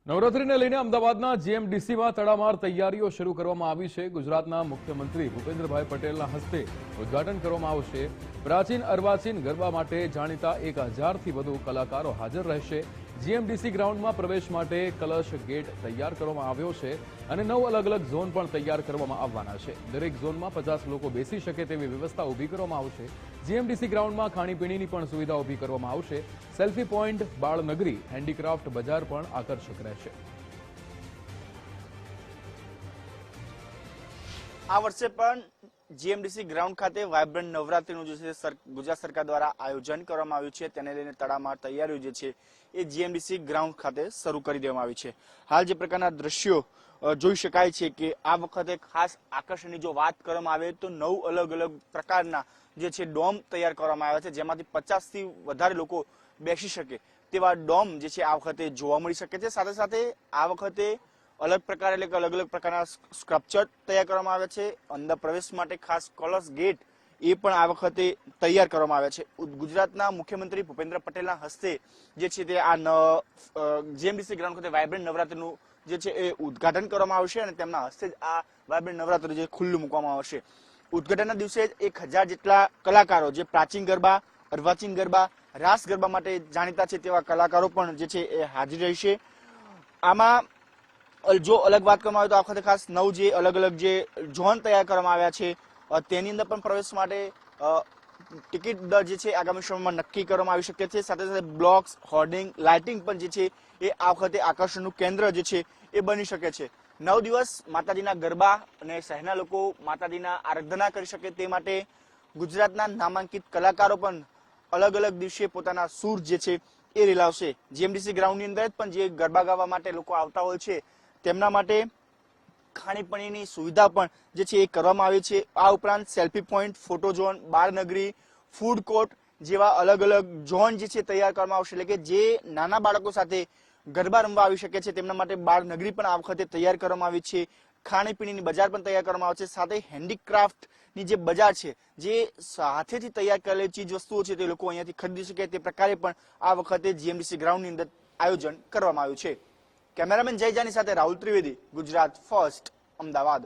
નવરાત્રીને લઈને અમદાવાદના જીએમડીસીમાં તડામાર તૈયારીઓ શરૂ કરવામાં આવી છે। ગુજરાતના મુખ્યમંત્રી ભૂપેન્દ્રભાઈ પટેલના હસ્તે ઉદ્ઘાટન કરવામાં આવશે। પ્રાચીન અર્વાચીન ગરબા માટે જાણીતા 1000થી વધુ કલાકારો હાજર રહેશે। જીએમડીસી ગ્રાઉન્ડમાં પ્રવેશ માટે કલશ ગેટ તૈયાર કરવામાં આવ્યો છે અને 9 અલગ અલગ ઝોન પણ તૈયાર કરવામાં આવવાના છે। દરેક ઝોનમાં 50 લોકો બેસી શકે તેવી વ્યવસ્થા ઊભી કરવામાં આવશે। જીએમડીસી ગ્રાઉન્ડમાં ખાણીપીણીની પણ સુવિધા ઊભી કરવામાં આવશે। સેલ્ફી પોઈન્ટ, બાળનગરી, હેન્ડીક્રાફ્ટ બજાર પણ આકર્ષક રહેશે। આ વર્ષે પણ જીએમડીસી ગ્રાઉન્ડ ખાતે વાઇબ્રન્ટ નવરાત્રીનું જે છે ગુજરાત સરકાર દ્વારા આયોજન કરવામાં આવ્યું છે, તેને લઈને તડામાર તૈયારીઓ જે છે એ જીએમડીસી ગ્રાઉન્ડ ખાતે શરૂ કરી દેવામાં આવી છે। હાલ જે પ્રકારના દ્રશ્યો જોઈ શકાય છે કે આ વખતે ખાસ આકર્ષણની જો વાત કરવામાં આવે તો 9 અલગ અલગ પ્રકારના જે છે ડોમ તૈયાર કરવામાં આવ્યા છે, જેમાંથી 50થી વધારે લોકો બેસી શકે તેવા ડોમ જે છે આ વખતે જોવા મળી શકે છે। સાથે સાથે આ વખતે અલગ પ્રકાર એટલે કે અલગ અલગ પ્રકારના સ્ટ્રક્ચર તૈયાર કરવામાં આવે છે। અંદર પ્રવેશ માટે ખાસ કલશ ગેટ એ પણ આ વખતે તૈયાર કરવામાં આવે છે। ગુજરાતના મુખ્યમંત્રી ભૂપેન્દ્ર પટેલના હસ્તે જે છે તે આ જીએમડીસી ગ્રાઉન્ડ ખાતે વાઇબ્રન્ટ નવરાત્રીનું જે છે એ ઉદ્ઘાટન કરવામાં આવશે અને તેમના હસ્તે જ આ વાઇબ્રન્ટ નવરાત્રી જે ખુલ્લું મૂકવામાં આવશે। ઉદ્ઘાટનના દિવસે 1000 જેટલા કલાકારો જે પ્રાચીન ગરબા, અર્વાચીન ગરબા, રાસ ગરબા માટે જાણીતા છે તેવા કલાકારો પણ જે છે એ હાજર રહેશે। આમાં જો અલગ વાત કરવામાં આવે તો આ વખતે ખાસ 9 જે અલગ અલગ જે ઝોન તૈયાર કરવામાં આવ્યા છે તેની અંદર પણ પ્રવેશ માટે ટિકિટ દર જે છે આગામી સમયમાં નક્કી કરવામાં આવી શકે છે। સાથે સાથે બ્લોક્સ, હોર્ડિંગ, લાઇટિંગ પણ જે છે એ આ વખતે આકર્ષણનું કેન્દ્ર જે છે એ બની શકે છે। 9 દિવસ માતાજીના ગરબા અને શહેરના લોકો માતાજીના આરાધના કરી શકે તે માટે ગુજરાતના નામાંકિત કલાકારો પણ અલગ અલગ દિવસે પોતાના સૂર જે છે એ રેલાવશે। જીએમડીસી ગ્રાઉન્ડની અંદર પણ જે ગરબા ગાવા માટે લોકો આવતા હોય છે તેમના માટે ખાણીપીણીની સુવિધા પણ જે છે એ કરવામાં આવી છે। આ ઉપરાંત સેલ્ફી પોઈન્ટ, ફોટો ઝોન, બાળનગરી, ફૂડ કોર્ટ જેવા અલગ અલગ ઝોન જે છે તૈયાર કરવામાં આવશે, એટલે કે જે નાના બાળકો સાથે ગરબા રમવા આવી શકે છે તેમના માટે બાળનગરી પણ આ વખતે તૈયાર કરવામાં આવી છે। ખાણીપીણીની બજાર પણ તૈયાર કરવામાં આવશે। સાથે હેન્ડીક્રાફ્ટની જે બજાર છે, જે હાથેથી તૈયાર કરેલી ચીજ વસ્તુઓ છે તે લોકો અહીંયાથી ખરીદી શકે તે પ્રકારે પણ આ વખતે જીએમડીસી ગ્રાઉન્ડની અંદર આયોજન કરવામાં આવ્યું છે। કેમેરામેન જય જાની સાથે રાહુલ ત્રિવેદી, ગુજરાત ફર્સ્ટ, અમદાવાદ।